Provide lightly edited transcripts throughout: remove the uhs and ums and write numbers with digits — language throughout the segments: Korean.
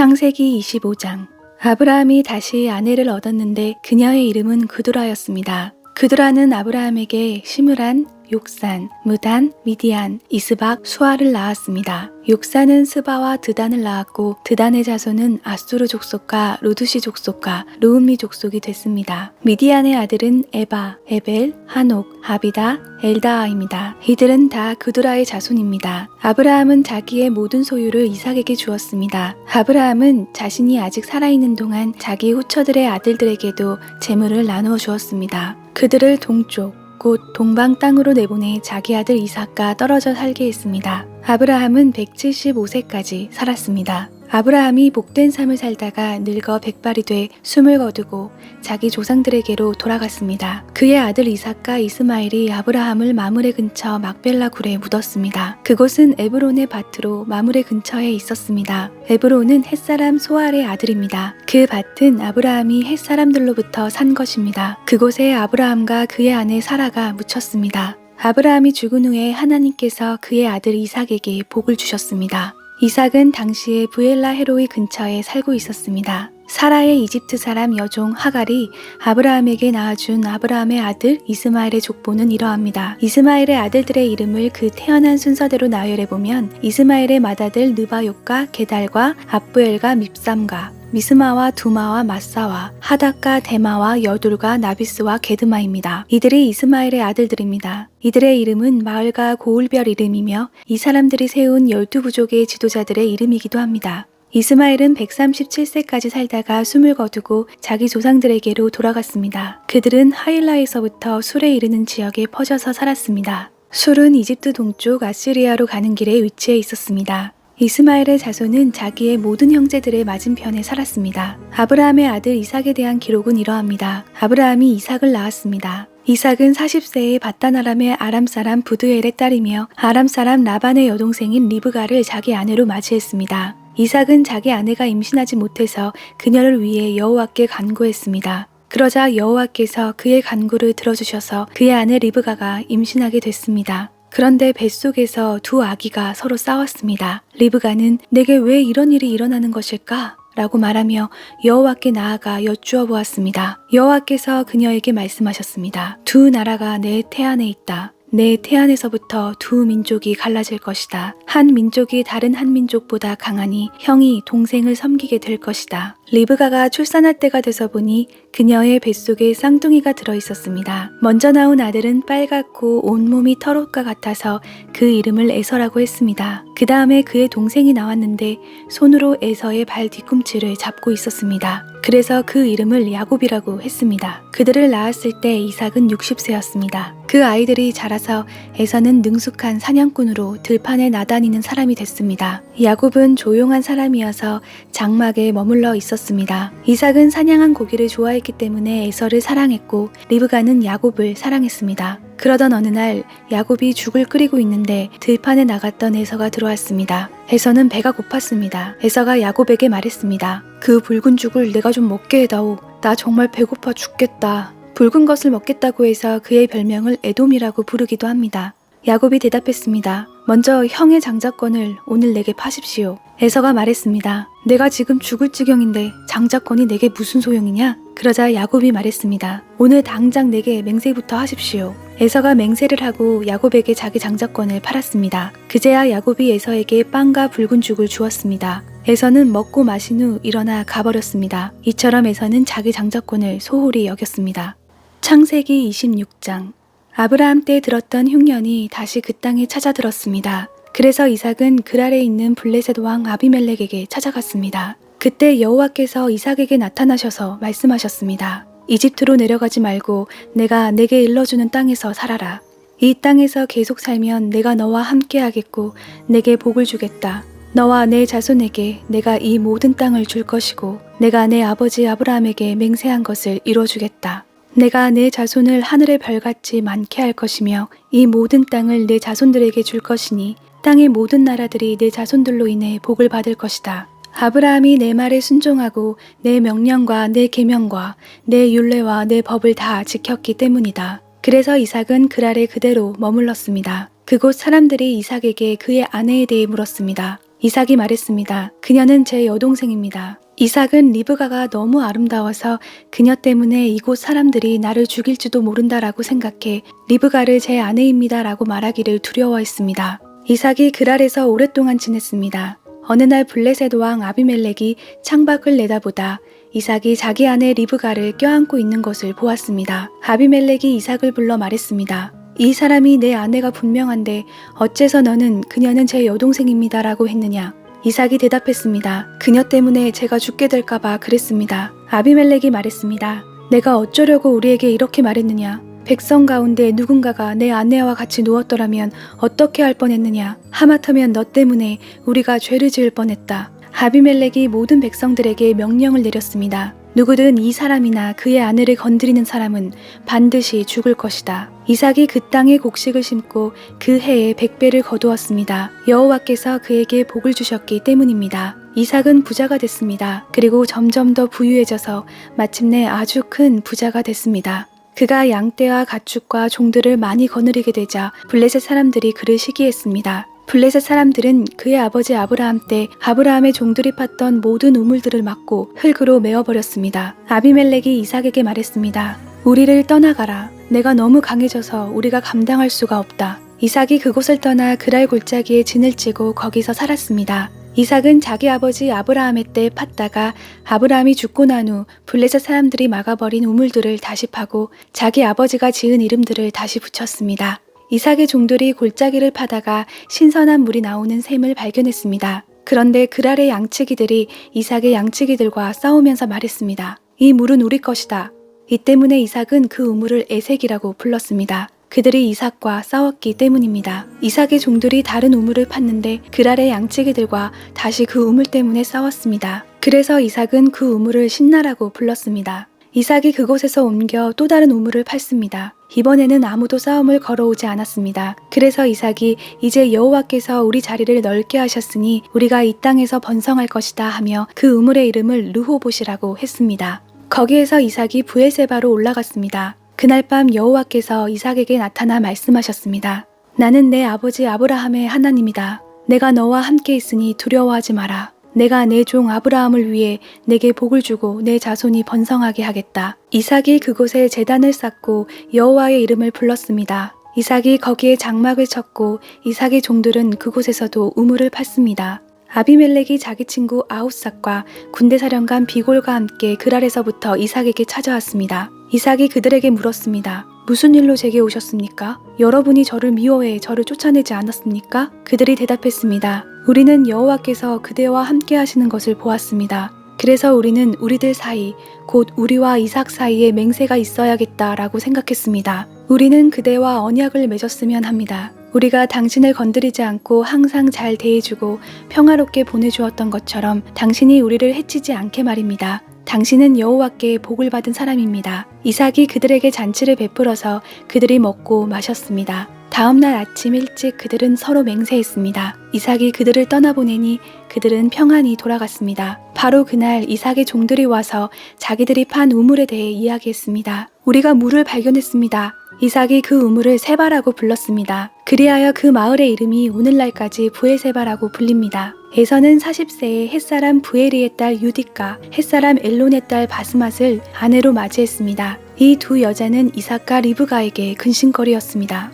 창세기 25장. 아브라함이 다시 아내를 얻었는데 그녀의 이름은 그두라였습니다. 그두라는 아브라함에게 시므란, 욕산, 무단, 미디안, 이스박, 수아를 낳았습니다. 욕산은 스바와 드단을 낳았고 드단의 자손은 아수르 족속과 루두시 족속과 르움미 족속이 됐습니다. 미디안의 아들은 에바, 에벨, 하녹, 하비다, 엘다아입니다. 이들은 다 그두라의 자손입니다. 아브라함은 자기의 모든 소유를 이삭에게 주었습니다. 아브라함은 자신이 아직 살아있는 동안 자기 후처들의 아들들에게도 재물을 나누어 주었습니다. 그들을 동쪽, 곧 동방 땅으로 내보내 자기 아들 이삭과 떨어져 살게 했습니다. 아브라함은 175세까지 살았습니다. 아브라함이 복된 삶을 살다가 늙어 백발이 돼 숨을 거두고 자기 조상들에게로 돌아갔습니다. 그의 아들 이삭과 이스마엘이 아브라함을 마므레 근처 막벨라 굴에 묻었습니다. 그곳은 에브론의 밭으로 마므레 근처에 있었습니다. 에브론은 햇사람 소알의 아들입니다. 그 밭은 아브라함이 햇사람들로부터 산 것입니다. 그곳에 아브라함과 그의 아내 사라가 묻혔습니다. 아브라함이 죽은 후에 하나님께서 그의 아들 이삭에게 복을 주셨습니다. 이삭은 당시에 부엘라 헤로이 근처에 살고 있었습니다. 사라의 이집트 사람 여종 하갈이 아브라함에게 낳아준 아브라함의 아들 이스마엘의 족보는 이러합니다. 이스마엘의 아들들의 이름을 그 태어난 순서대로 나열해보면 이스마엘의 맏아들 느바욕과 게달과 압부엘과 밉삼과 미스마와 두마와 마사와 하닥과 데마와 여둘과 나비스와 게드마입니다. 이들이 이스마엘의 아들들입니다. 이들의 이름은 마을과 고울별 이름이며 이 사람들이 세운 12부족의 지도자들의 이름이기도 합니다. 이스마엘은 137세까지 살다가 숨을 거두고 자기 조상들에게로 돌아갔습니다. 그들은 하일라에서부터 술에 이르는 지역에 퍼져서 살았습니다. 술은 이집트 동쪽 아시리아로 가는 길에 위치해 있었습니다. 이스마엘의 자손은 자기의 모든 형제들의 맞은편에 살았습니다. 아브라함의 아들 이삭에 대한 기록은 이러합니다. 아브라함이 이삭을 낳았습니다. 이삭은 40세에 바단 아람 사람 부드엘의 딸이며 아람 사람 라반의 여동생인 리브가를 자기 아내로 맞이했습니다. 이삭은 자기 아내가 임신하지 못해서 그녀를 위해 여호와께 간구했습니다. 그러자 여호와께서 그의 간구를 들어주셔서 그의 아내 리브가가 임신하게 됐습니다. 그런데 뱃속에서 두 아기가 서로 싸웠습니다. 리브가는 내게 왜 이런 일이 일어나는 것일까? 라고 말하며 여호와께 나아가 여쭈어 보았습니다. 여호와께서 그녀에게 말씀하셨습니다. 두 나라가 내 태안에 있다. 내 태안에서부터 두 민족이 갈라질 것이다. 한 민족이 다른 한 민족보다 강하니 형이 동생을 섬기게 될 것이다. 리브가가 출산할 때가 돼서 보니 그녀의 뱃속에 쌍둥이가 들어있었습니다. 먼저 나온 아들은 빨갛고 온몸이 털옷과 같아서 그 이름을 에서라고 했습니다. 그 다음에 그의 동생이 나왔는데 손으로 에서의 발 뒤꿈치를 잡고 있었습니다. 그래서 그 이름을 야곱이라고 했습니다. 그들을 낳았을 때 이삭은 60세였습니다. 그 아이들이 자라서 에서는 능숙한 사냥꾼으로 들판에 나다니는 사람이 됐습니다. 야곱은 조용한 사람이어서 장막에 머물러 있었습니다. 이삭은 사냥한 고기를 좋아했기 때문에 에서를 사랑했고 리브가는 야곱을 사랑했습니다. 그러던 어느 날 야곱이 죽을 끓이고 있는데 들판에 나갔던 에서가 들어왔습니다. 에서는 배가 고팠습니다. 에서가 야곱에게 말했습니다. 그 붉은 죽을 내가 좀 먹게 해다오. 나 정말 배고파 죽겠다. 붉은 것을 먹겠다고 해서 그의 별명을 에돔이라고 부르기도 합니다. 야곱이 대답했습니다. 먼저 형의 장자권을 오늘 내게 파십시오. 에서가 말했습니다. 내가 지금 죽을 지경인데 장자권이 내게 무슨 소용이냐? 그러자 야곱이 말했습니다. 오늘 당장 내게 맹세부터 하십시오. 에서가 맹세를 하고 야곱에게 자기 장자권을 팔았습니다. 그제야 야곱이 에서에게 빵과 붉은 죽을 주었습니다. 에서는 먹고 마신 후 일어나 가버렸습니다. 이처럼 에서는 자기 장자권을 소홀히 여겼습니다. 창세기 26장. 아브라함 때 들었던 흉년이 다시 그 땅에 찾아들었습니다. 그래서 이삭은 그랄에 있는 블레셋 왕 아비멜렉에게 찾아갔습니다. 그때 여호와께서 이삭에게 나타나셔서 말씀하셨습니다. 이집트로 내려가지 말고 내가 내게 일러주는 땅에서 살아라. 이 땅에서 계속 살면 내가 너와 함께하겠고 내게 복을 주겠다. 너와 내 자손에게 내가 이 모든 땅을 줄 것이고 내가 내 아버지 아브라함에게 맹세한 것을 이뤄주겠다. 내가 내 자손을 하늘의 별같이 많게 할 것이며 이 모든 땅을 내 자손들에게 줄 것이니 땅의 모든 나라들이 내 자손들로 인해 복을 받을 것이다. 아브라함이 내 말에 순종하고 내 명령과 내 계명과 내 율례와 내 법을 다 지켰기 때문이다. 그래서 이삭은 그랄에 그대로 머물렀습니다. 그곳 사람들이 이삭에게 그의 아내에 대해 물었습니다. 이삭이 말했습니다. 그녀는 제 여동생입니다. 이삭은 리브가가 너무 아름다워서 그녀 때문에 이곳 사람들이 나를 죽일지도 모른다라고 생각해 리브가를 제 아내입니다라고 말하기를 두려워했습니다. 이삭이 그랄에서 오랫동안 지냈습니다. 어느 날 블레셋 왕 아비멜렉이 창밖을 내다보다 이삭이 자기 아내 리브가를 껴안고 있는 것을 보았습니다. 아비멜렉이 이삭을 불러 말했습니다. 이 사람이 내 아내가 분명한데 어째서 너는 그녀는 제 여동생입니다라고 했느냐? 이삭이 대답했습니다. 그녀 때문에 제가 죽게 될까봐 그랬습니다. 아비멜렉이 말했습니다. 내가 어쩌려고 우리에게 이렇게 말했느냐? 백성 가운데 누군가가 내 아내와 같이 누웠더라면 어떻게 할 뻔했느냐? 하마터면 너 때문에 우리가 죄를 지을 뻔했다. 아비멜렉이 모든 백성들에게 명령을 내렸습니다. 누구든 이 사람이나 그의 아내를 건드리는 사람은 반드시 죽을 것이다. 이삭이 그 땅에 곡식을 심고 그 해에 100배를 거두었습니다. 여호와께서 그에게 복을 주셨기 때문입니다. 이삭은 부자가 됐습니다. 그리고 점점 더 부유해져서 마침내 아주 큰 부자가 됐습니다. 그가 양떼와 가축과 종들을 많이 거느리게 되자 블레셋 사람들이 그를 시기했습니다. 블레셋 사람들은 그의 아버지 아브라함 때 아브라함의 종들이 팠던 모든 우물들을 막고 흙으로 메워버렸습니다. 아비멜렉이 이삭에게 말했습니다. 우리를 떠나가라. 내가 너무 강해져서 우리가 감당할 수가 없다. 이삭이 그곳을 떠나 그랄 골짜기에 진을 치고 거기서 살았습니다. 이삭은 자기 아버지 아브라함의 때 팠다가 아브라함이 죽고 난 후 블레셋 사람들이 막아버린 우물들을 다시 파고 자기 아버지가 지은 이름들을 다시 붙였습니다. 이삭의 종들이 골짜기를 파다가 신선한 물이 나오는 샘을 발견했습니다. 그런데 그랄의 양치기들이 이삭의 양치기들과 싸우면서 말했습니다. 이 물은 우리 것이다. 이 때문에 이삭은 그 우물을 에색이라고 불렀습니다. 그들이 이삭과 싸웠기 때문입니다. 이삭의 종들이 다른 우물을 팠는데 그랄의 양치기들과 다시 그 우물 때문에 싸웠습니다. 그래서 이삭은 그 우물을 신나라고 불렀습니다. 이삭이 그곳에서 옮겨 또 다른 우물을 팠습니다. 이번에는 아무도 싸움을 걸어오지 않았습니다. 그래서 이삭이 이제 여호와께서 우리 자리를 넓게 하셨으니 우리가 이 땅에서 번성할 것이다 하며 그 우물의 이름을 르호봇이라고 했습니다. 거기에서 이삭이 브엘세바로 올라갔습니다. 그날 밤 여호와께서 이삭에게 나타나 말씀하셨습니다. 나는 내 아버지 아브라함의 하나님이다. 내가 너와 함께 있으니 두려워하지 마라. 내가 내 종 아브라함을 위해 내게 복을 주고 내 자손이 번성하게 하겠다. 이삭이 그곳에 제단을 쌓고 여호와의 이름을 불렀습니다. 이삭이 거기에 장막을 쳤고 이삭의 종들은 그곳에서도 우물을 팠습니다. 아비멜렉이 자기 친구 아웃삭과 군대사령관 비골과 함께 그랄에서부터 이삭에게 찾아왔습니다. 이삭이 그들에게 물었습니다. 무슨 일로 제게 오셨습니까? 여러분이 저를 미워해 저를 쫓아내지 않았습니까? 그들이 대답했습니다. 우리는 여호와께서 그대와 함께 하시는 것을 보았습니다. 그래서 우리는 우리들 사이, 곧 우리와 이삭 사이에 맹세가 있어야겠다라고 생각했습니다. 우리는 그대와 언약을 맺었으면 합니다. 우리가 당신을 건드리지 않고 항상 잘 대해주고 평화롭게 보내주었던 것처럼 당신이 우리를 해치지 않게 말입니다. 당신은 여호와께 복을 받은 사람입니다. 이삭이 그들에게 잔치를 베풀어서 그들이 먹고 마셨습니다. 다음 날 아침 일찍 그들은 서로 맹세했습니다. 이삭이 그들을 떠나보내니 그들은 평안히 돌아갔습니다. 바로 그날 이삭의 종들이 와서 자기들이 판 우물에 대해 이야기했습니다. 우리가 물을 발견했습니다. 이삭이 그 우물을 세바라고 불렀습니다. 그리하여 그 마을의 이름이 오늘날까지 브엘세바라고 불립니다. 에서는 40세에 햇사람 부에리의 딸 유디카, 햇사람 엘론의 딸 바스맛을 아내로 맞이했습니다. 이 두 여자는 이삭과 리브가에게 근심거리였습니다.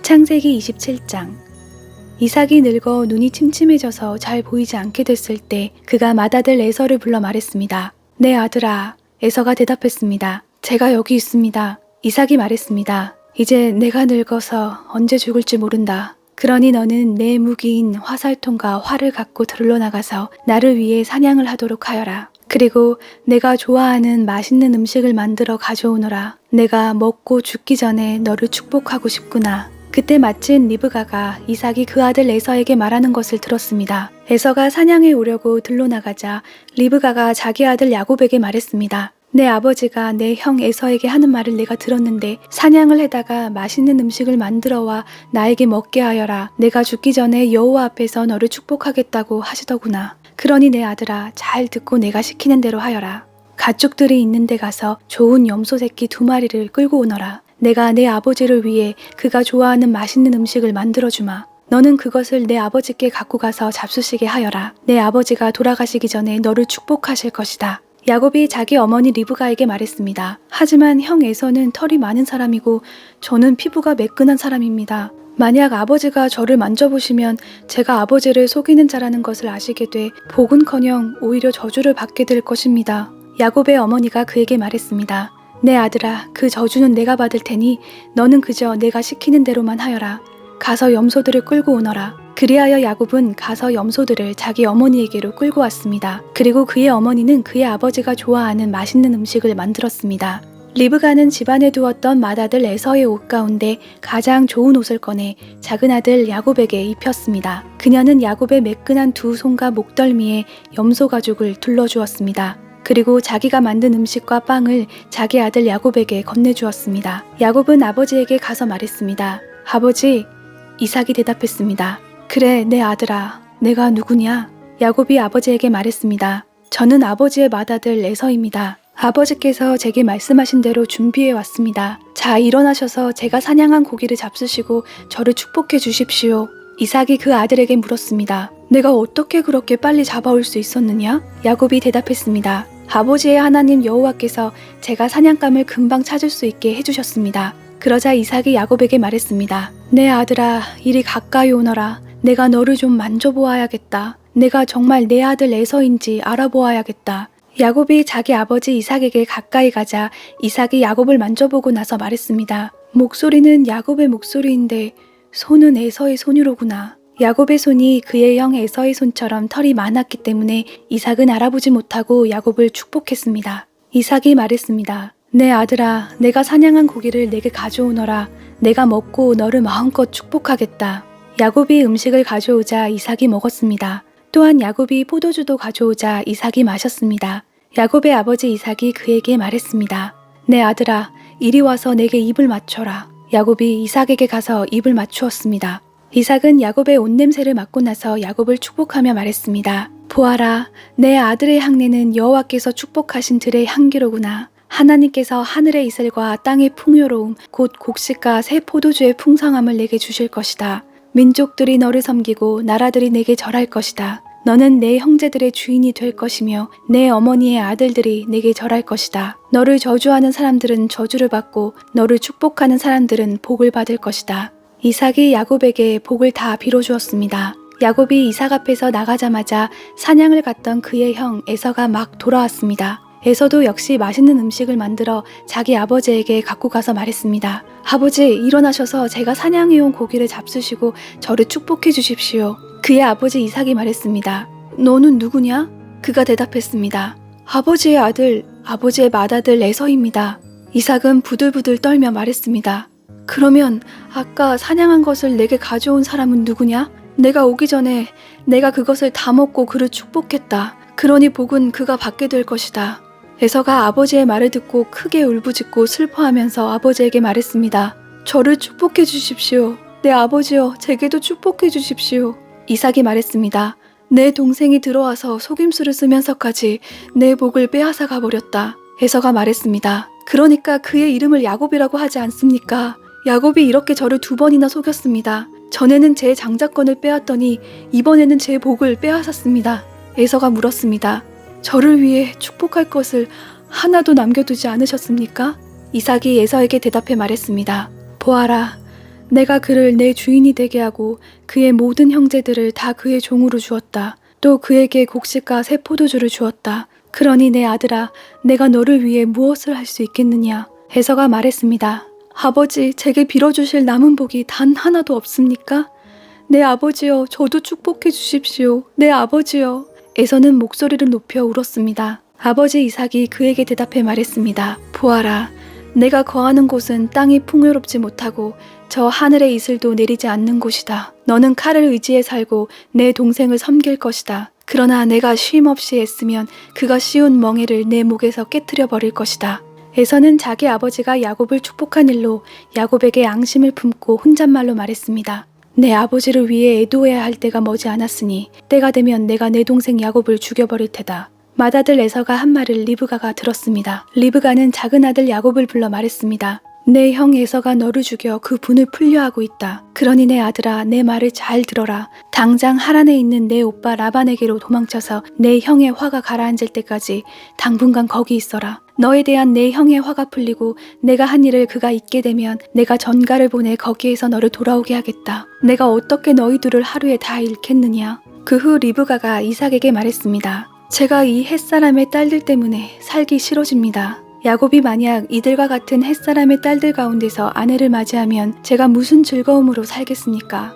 창세기 27장. 이삭이 늙어 눈이 침침해져서 잘 보이지 않게 됐을 때 그가 맏아들 에서를 불러 말했습니다. 내 아들아. 에서가 대답했습니다. 제가 여기 있습니다. 이삭이 말했습니다. 이제 내가 늙어서 언제 죽을지 모른다. 그러니 너는 내 무기인 화살통과 활을 갖고 들러나가서 나를 위해 사냥을 하도록 하여라. 그리고 내가 좋아하는 맛있는 음식을 만들어 가져오너라. 내가 먹고 죽기 전에 너를 축복하고 싶구나. 그때 마침 리브가가 이삭이 그 아들 에서에게 말하는 것을 들었습니다. 에서가 사냥해 오려고 들러나가자 리브가가 자기 아들 야곱에게 말했습니다. 내 아버지가 내 형 에서에게 하는 말을 내가 들었는데 사냥을 해다가 맛있는 음식을 만들어와 나에게 먹게 하여라. 내가 죽기 전에 여호와 앞에서 너를 축복하겠다고 하시더구나. 그러니 내 아들아, 잘 듣고 내가 시키는 대로 하여라. 가축들이 있는 데 가서 좋은 염소 새끼 2마리를 끌고 오너라. 내가 내 아버지를 위해 그가 좋아하는 맛있는 음식을 만들어주마. 너는 그것을 내 아버지께 갖고 가서 잡수시게 하여라. 내 아버지가 돌아가시기 전에 너를 축복하실 것이다. 야곱이 자기 어머니 리브가에게 말했습니다. 하지만 형 에서는 털이 많은 사람이고 저는 피부가 매끈한 사람입니다. 만약 아버지가 저를 만져보시면 제가 아버지를 속이는 자라는 것을 아시게 돼 복은커녕 오히려 저주를 받게 될 것입니다. 야곱의 어머니가 그에게 말했습니다. 내 아들아, 그 저주는 내가 받을 테니 너는 그저 내가 시키는 대로만 하여라. 가서 염소들을 끌고 오너라. 그리하여 야곱은 가서 염소들을 자기 어머니에게로 끌고 왔습니다. 그리고 그의 어머니는 그의 아버지가 좋아하는 맛있는 음식을 만들었습니다. 리브가는 집안에 두었던 맏아들 에서의 옷 가운데 가장 좋은 옷을 꺼내 작은 아들 야곱에게 입혔습니다. 그녀는 야곱의 매끈한 두 손과 목덜미에 염소 가죽을 둘러주었습니다. 그리고 자기가 만든 음식과 빵을 자기 아들 야곱에게 건네주었습니다. 야곱은 아버지에게 가서 말했습니다. 아버지, 이삭이 대답했습니다. 그래, 내 아들아, 내가 누구냐? 야곱이 아버지에게 말했습니다. 저는 아버지의 맏아들 에서입니다. 아버지께서 제게 말씀하신 대로 준비해 왔습니다. 자, 일어나셔서 제가 사냥한 고기를 잡수시고 저를 축복해 주십시오. 이삭이 그 아들에게 물었습니다. 내가 어떻게 그렇게 빨리 잡아올 수 있었느냐? 야곱이 대답했습니다. 아버지의 하나님 여호와께서 제가 사냥감을 금방 찾을 수 있게 해주셨습니다. 그러자 이삭이 야곱에게 말했습니다. 내 아들아, 이리 가까이 오너라. 내가 너를 좀 만져보아야겠다. 내가 정말 내 아들 에서인지 알아보아야겠다. 야곱이 자기 아버지 이삭에게 가까이 가자 이삭이 야곱을 만져보고 나서 말했습니다. 목소리는 야곱의 목소리인데 손은 에서의 손이로구나. 야곱의 손이 그의 형 에서의 손처럼 털이 많았기 때문에 이삭은 알아보지 못하고 야곱을 축복했습니다. 이삭이 말했습니다. 내 아들아, 내가 사냥한 고기를 내게 가져오너라. 내가 먹고 너를 마음껏 축복하겠다. 야곱이 음식을 가져오자 이삭이 먹었습니다. 또한 야곱이 포도주도 가져오자 이삭이 마셨습니다. 야곱의 아버지 이삭이 그에게 말했습니다. 내 아들아, 이리 와서 내게 입을 맞춰라. 야곱이 이삭에게 가서 입을 맞추었습니다. 이삭은 야곱의 옷냄새를 맡고 나서 야곱을 축복하며 말했습니다. 보아라, 내 아들의 향내는 여호와께서 축복하신 들의 향기로구나. 하나님께서 하늘의 이슬과 땅의 풍요로움, 곧 곡식과 새 포도주의 풍성함을 내게 주실 것이다. 민족들이 너를 섬기고 나라들이 내게 절할 것이다. 너는 내 형제들의 주인이 될 것이며 내 어머니의 아들들이 내게 절할 것이다. 너를 저주하는 사람들은 저주를 받고 너를 축복하는 사람들은 복을 받을 것이다. 이삭이 야곱에게 복을 다 빌어주었습니다. 야곱이 이삭 앞에서 나가자마자 사냥을 갔던 그의 형 에서가 막 돌아왔습니다. 에서도 역시 맛있는 음식을 만들어 자기 아버지에게 갖고 가서 말했습니다. 아버지, 일어나셔서 제가 사냥해온 고기를 잡수시고 저를 축복해 주십시오. 그의 아버지 이삭이 말했습니다. 너는 누구냐? 그가 대답했습니다. 아버지의 아들, 아버지의 맏아들 에서입니다. 이삭은 부들부들 떨며 말했습니다. 그러면 아까 사냥한 것을 내게 가져온 사람은 누구냐? 내가 오기 전에 내가 그것을 다 먹고 그를 축복했다. 그러니 복은 그가 받게 될 것이다. 에서가 아버지의 말을 듣고 크게 울부짖고 슬퍼하면서 아버지에게 말했습니다. 저를 축복해 주십시오. 내 아버지여, 제게도 축복해 주십시오. 이삭이 말했습니다. 내 동생이 들어와서 속임수를 쓰면서까지 내 복을 빼앗아 가버렸다. 에서가 말했습니다. 그러니까 그의 이름을 야곱이라고 하지 않습니까? 야곱이 이렇게 저를 2번이나 속였습니다. 전에는 제 장자권을 빼앗더니 이번에는 제 복을 빼앗았습니다. 에서가 물었습니다. 저를 위해 축복할 것을 하나도 남겨두지 않으셨습니까? 이삭이 에서에게 대답해 말했습니다. 보아라, 내가 그를 내 주인이 되게 하고 그의 모든 형제들을 다 그의 종으로 주었다. 또 그에게 곡식과 새 포도주를 주었다. 그러니 내 아들아, 내가 너를 위해 무엇을 할 수 있겠느냐? 에서가 말했습니다. 아버지, 제게 빌어주실 남은 복이 단 하나도 없습니까? 내 아버지여, 저도 축복해 주십시오. 내 아버지여. 에서는 목소리를 높여 울었습니다. 아버지 이삭이 그에게 대답해 말했습니다. 보아라, 내가 거하는 곳은 땅이 풍요롭지 못하고 저 하늘의 이슬도 내리지 않는 곳이다. 너는 칼을 의지해 살고 내 동생을 섬길 것이다. 그러나 내가 쉼 없이 애쓰면 그가 씌운 멍에를 내 목에서 깨트려 버릴 것이다. 에서는 자기 아버지가 야곱을 축복한 일로 야곱에게 앙심을 품고 혼잣말로 말했습니다. 내 아버지를 위해 애도해야 할 때가 머지 않았으니 때가 되면 내가 내 동생 야곱을 죽여버릴 테다. 맏아들 에서가 한 말을 리브가가 들었습니다. 리브가는 작은 아들 야곱을 불러 말했습니다. 내 형 에서가 너를 죽여 그 분을 풀려하고 있다. 그러니 내 아들아, 내 말을 잘 들어라. 당장 하란에 있는 내 오빠 라반에게로 도망쳐서 내 형의 화가 가라앉을 때까지 당분간 거기 있어라. 너에 대한 내 형의 화가 풀리고 내가 한 일을 그가 잊게 되면 내가 전가를 보내 거기에서 너를 돌아오게 하겠다. 내가 어떻게 너희 둘을 하루에 다 잃겠느냐. 그 후 리브가가 이삭에게 말했습니다. 제가 이 햇사람의 딸들 때문에 살기 싫어집니다. 야곱이 만약 이들과 같은 햇사람의 딸들 가운데서 아내를 맞이하면 제가 무슨 즐거움으로 살겠습니까?